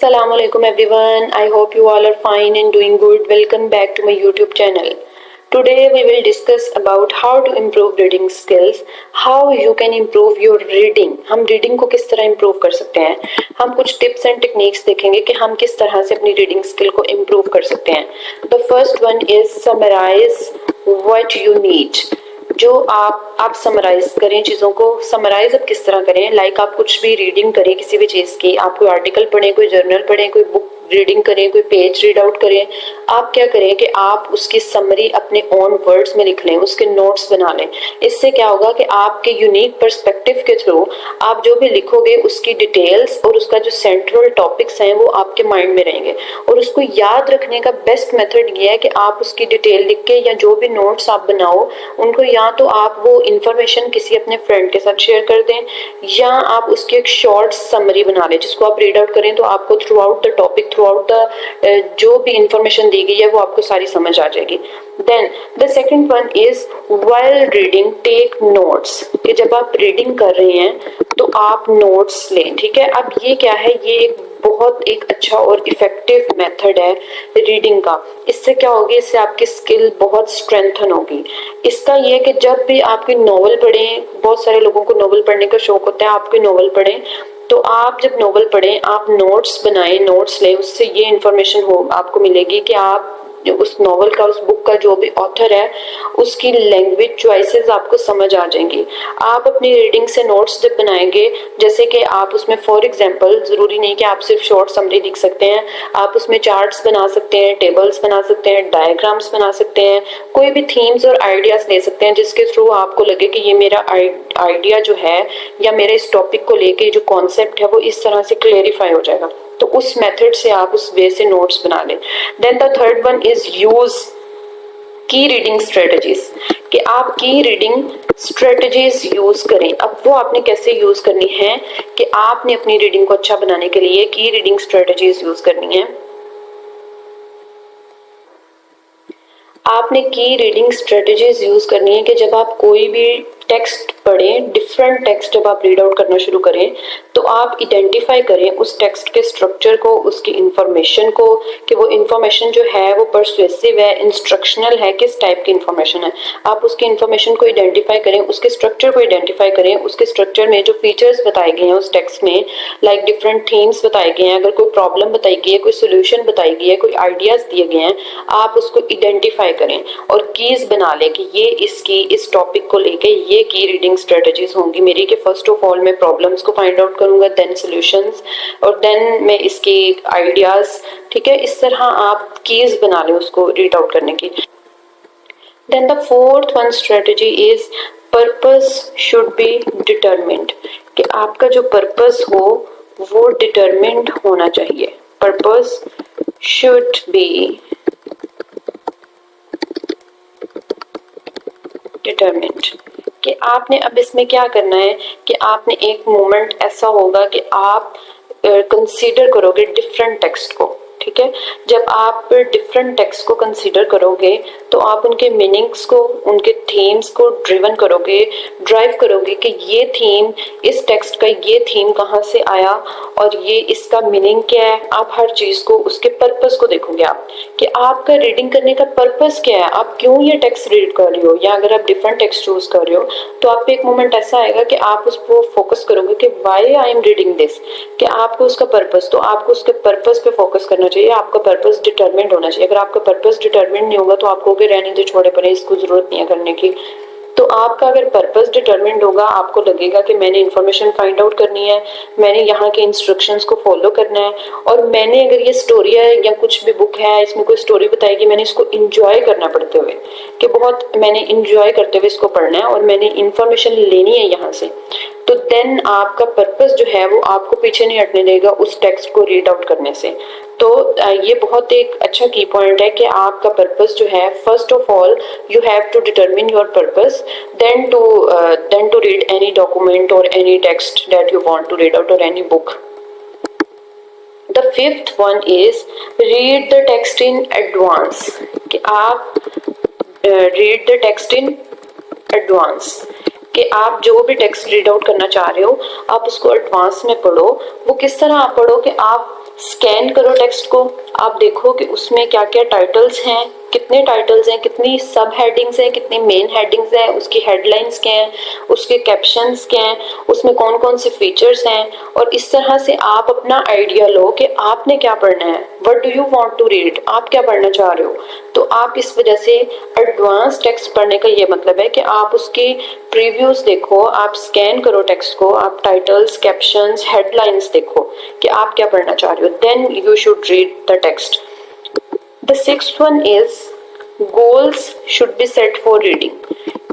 Assalamu alaikum everyone. I hope you all are fine and doing good. Welcome back to my YouTube channel. Today we will discuss about how to improve reading skills, how you can improve your reading. हम reading को किस तरह improve कर सकते हैं. हम कुछ tips and techniques देखेंगे कि हम किस तरह से अपनी रीडिंग स्किल को इम्प्रूव कर सकते हैं. The first one is summarize what you need. जो आप समराइज करें चीज़ों को. समराइज आप किस तरह करें, लाइक आप कुछ भी रीडिंग करें किसी भी चीज़ की, आप कोई आर्टिकल पढ़ें, कोई जर्नल पढ़ें, कोई बुक रीडिंग करें, कोई पेज रीड आउट करें. आप क्या करें कि आप उसकी समरी अपने ओन वर्ड्स में लिख लें, उसके नोट्स बना लें. इससे क्या होगा कि आपके यूनिक पर्सपेक्टिव के थ्रू आप जो भी लिखोगे उसकी डिटेल्स और उसका जो सेंट्रल टॉपिक्स हैं वो आपके माइंड में रहेंगे. और उसको याद रखने का बेस्ट मेथड ये है कि आप उसकी डिटेल लिख के या जो भी नोट्स आप बनाओ उनको या तो आप वो इंफॉर्मेशन किसी अपने फ्रेंड के साथ शेयर कर दें या आप उसकी एक शॉर्ट समरी बना लें जिसको आप रीड आउट करें तो आपको through out the topic, through out the जो भी इंफॉर्मेशन दी गई है वो आपको सारी समझ आ जाएगी. Then the second one is while reading take notes. कि जब आप रीडिंग कर रहे हैं तो आप नोट्स लें. ठीक है, अब ये क्या है, ये बहुत एक अच्छा और इफेक्टिव मेथड है रीडिंग का. इससे क्या होगी, इससे आपकी स्किल बहुत स्ट्रेंथन होगी. इसका ये है कि जब भी आप कोई नॉवल पढ़ें, बहुत सारे लोगों को नॉवल पढ़ने का शौक होता है, आप कोई नॉवल पढ़ें तो आप जब नॉवल पढ़ें आप नोट्स बनाएं, नोट्स लें. उससे ये इन्फॉर्मेशन हो आपको मिलेगी कि आप उस नॉवल का, उस बुक का जो भी ऑथर है उसकी लैंग्वेज चॉइसेस आपको समझ आ जाएंगी. आप अपनी रीडिंग से नोट्स जब बनाएंगे, जैसे कि आप उसमें फॉर एग्जांपल ज़रूरी नहीं कि आप सिर्फ शॉर्ट समरी लिख सकते हैं, आप उसमें चार्ट्स बना सकते हैं, टेबल्स बना सकते हैं, डायग्राम्स बना सकते हैं, कोई भी थीम्स और आइडियाज़ ले सकते हैं जिसके थ्रू आपको लगे कि ये मेरा आइडिया जो है या मेरे इस टॉपिक को लेके जो कॉन्सेप्ट है वो इस तरह से क्लेरिफाई हो जाएगा. तो उस मेथड से आप उस वे से नोट्स बना लें. Then the third one is use key reading strategies. कि आप की रीडिंग स्ट्रेटजीज यूज करें. अब वो आपने कैसे यूज करनी है कि आपने अपनी रीडिंग को अच्छा बनाने के लिए की रीडिंग स्ट्रेटजीज यूज करनी है. आपने की रीडिंग स्ट्रेटजीज यूज करनी है कि जब आप कोई भी टेक्स्ट पढ़ें, डिफरेंट टेक्स्ट जब आप रीड आउट करना शुरू करें तो आप आइडेंटिफाई करें उस टेक्स्ट के स्ट्रक्चर को, उसकी इंफॉर्मेशन को, कि वो इंफॉर्मेशन जो है वो परसुएसिव है, इंस्ट्रक्शनल है, किस टाइप की इंफॉर्मेशन है. आप उसकी इंफॉर्मेशन को आइडेंटिफाई करें, उसके स्ट्रक्चर को आइडेंटिफाई करें, उसके स्ट्रक्चर में जो फीचर्स बताए गए हैं उस टेक्स्ट में, लाइक डिफरेंट थीम्स बताए गए हैं, अगर कोई प्रॉब्लम बताई गई है, कोई सोल्यूशन बताई गई है, कोई आइडियाज दिए गए हैं, आप उसको आइडेंटिफाई करें और कीज बना लें कि ये इसकी इस टॉपिक को लेके ये की रीडिंग स्ट्रेटजीज होंगी मेरी. कि फर्स्ट ऑफ ऑल मैं प्रॉब्लम्स को फाइंड आउट करूंगा, देन सॉल्यूशंस और देन मैं इसके आइडियाज. ठीक है, इस तरह आप कीज बना लें उसको रीड आउट करने की. Then the fourth one strategy is purpose should be determined. कि आपका जो पर्पस हो वो डिटरमिन्ड होना चाहिए. Purpose should be determined. कि आपने अब इसमें क्या करना है कि आपने एक मोमेंट ऐसा होगा कि आप कंसीडर करोगे डिफरेंट टेक्स्ट को. ठीक है, जब आप डिफरेंट टेक्स्ट को कंसीडर करोगे तो आप उनके मीनिंग्स को, उनके थीम्स को ड्राइव करोगे कि ये थीम, इस टेक्स्ट का ये थीम कहाँ से आया और ये इसका मीनिंग क्या है. आप हर चीज़ को, उसके पर्पस को देखोगे आप कि आपका रीडिंग करने का पर्पस क्या है, आप क्यों ये टेक्स्ट रीड कर रहे हो. या अगर आप डिफरेंट टेक्स्ट चूज कर रहे हो तो आप पे एक मोमेंट ऐसा आएगा कि आप उस पर फोकस करोगे कि why I am reading this. कि आपको उसका पर्पस, तो आपको उसके पर्पस पे फोकस करना चाहिए. आपका पर्पस डिटरमिन्ड होना चाहिए. अगर आपका पर्पस डिटरमिन्ड नहीं होगा तो आप कहोगे रहने दो, छोड़े पड़े, इसको जरूरत नहीं है करने की. तो आपका अगर पर्पस डिटरमिन्ड होगा, आपको लगेगा कि मैंने इन्फॉर्मेशन फाइंड आउट करनी है, मैंने यहाँ के इंस्ट्रक्शंस को फॉलो करना है और मैंने अगर ये स्टोरी है या कुछ भी बुक है इसमें कोई स्टोरी बताएगी, मैंने इसको इंजॉय करना पड़ते हुए, कि बहुत मैंने इंजॉय करते हुए इसको पढ़ना है और मैंने इन्फॉर्मेशन लेनी है यहाँ से. तो देन आपका पर्पस जो है वो आपको पीछे नहीं हटने देगा उस टेक्स्ट को रीड आउट करने से. तो ये बहुत एक अच्छा की पॉइंट है कि आपका पर्पस जो है, first of all you have to determine your purpose, then to read any document और any text that you want to read out और any book. The fifth one is read the text in advance. कि आप read the text in advance. कि आप जो भी text read out करना चाह रहे हो आप उसको एडवांस में पढ़ो। वो किस तरह आप पढ़ो कि आप स्कैन करो टेक्स्ट को, आप देखो कि उसमें क्या क्या टाइटल्स हैं, कितने टाइटल्स हैं, कितनी सब हेडिंग्स हैं, कितनी मेन हेडिंग्स हैं, उसकी हेडलाइंस क्या हैं, उसके कैप्शंस क्या हैं, उसमें कौन कौन से फीचर्स हैं। और इस तरह से आप अपना आइडिया लो कि आपने क्या पढ़ना है, what do you want to read, आप क्या पढ़ना चाह रहे हो। तो आप इस वजह से एडवांस टेक्स्ट पढ़ने का ये मतलब है कि आप उसकी प्रीव्यूज देखो, आप स्कैन करो टेक्स्ट को, आप टाइटल्स, कैप्शंस, हेडलाइंस देखो कि आप क्या पढ़ना चाह रहे हो, then you should read the text. The sixth one is goals should be set for reading।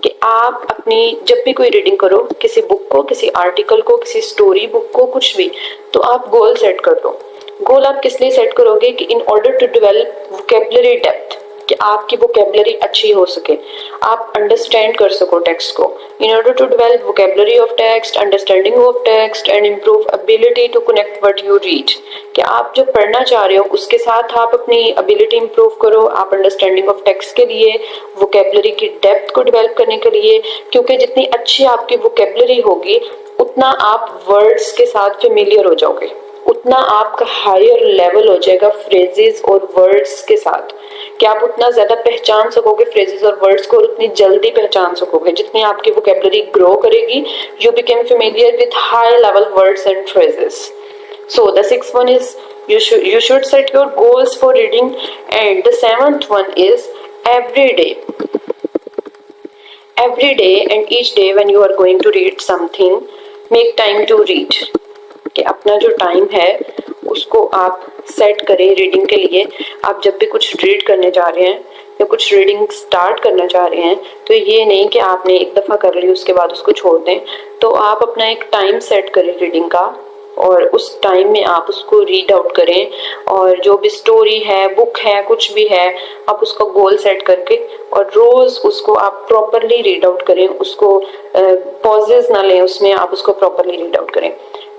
कि आप अपनी जब भी कोई रीडिंग करो, किसी बुक को, किसी आर्टिकल को, किसी स्टोरी बुक को, कुछ भी, तो आप गोल सेट कर दो। गोल आप किस लिए सेट करोगे कि in order to develop vocabulary depth, कि आपकी वोकेबलरी अच्छी हो सके, आप अंडरस्टैंड कर सको टेक्स्ट को। In order to develop vocabulary of text, understanding of text and improve ability to connect what you read. कि आप जो पढ़ना चाह रहे हो उसके साथ आप अपनी एबिलिटी इंप्रूव करो, आप अंडरस्टैंडिंग ऑफ टेक्स्ट के लिए, वोकेबलरी की डेप्थ को डेवलप करने के लिए, क्योंकि जितनी अच्छी आपकी वोकेबलरी होगी उतना आप वर्ड्स के साथ फेमिलियर हो जाओगे, उतना आपका हायर लेवल हो जाएगा फ्रेजेस और वर्ड्स के साथ, कि आप उतना ज्यादा पहचान सकोगे फ्रेजेस और वर्ड्स को, और उतनी जल्दी पहचान सकोगे। जितनी आपकी वोकेबलरी ग्रो करेगी, you become familiar with high level words and phrases. So the sixth one is you should set your goals for reading, and the seventh one is every day. Every day and each day when you are going to read something, make time to read। कि अपना जो time है उसको आप set करें reading के लिए। आप जब भी कुछ रीड करने जा रहे हैं या कुछ रीडिंग स्टार्ट करना चाह रहे हैं तो ये नहीं कि आपने एक दफ़ा कर ली उसके बाद उसको छोड़ दें। तो आप अपना एक टाइम सेट करें रीडिंग का, और उस टाइम में आप उसको रीड आउट करें, और जो भी स्टोरी है, बुक है, कुछ भी है, आप उसका गोल सेट करके और रोज़ उसको आप प्रॉपरली रीड आउट करें, उसको पॉजेज ना लें उसमें, आप उसको प्रॉपरली रीड आउट करें।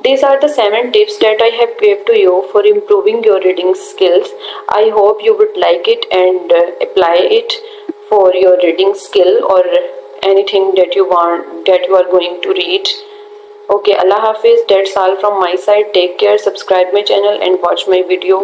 These are the 7 tips that I have gave to you for improving your reading skills. I hope you would like it and apply it for your reading skill or anything that you want, that you are going to read. Okay, Allah Hafiz, that's all from my side. Take care, subscribe my channel and watch my video.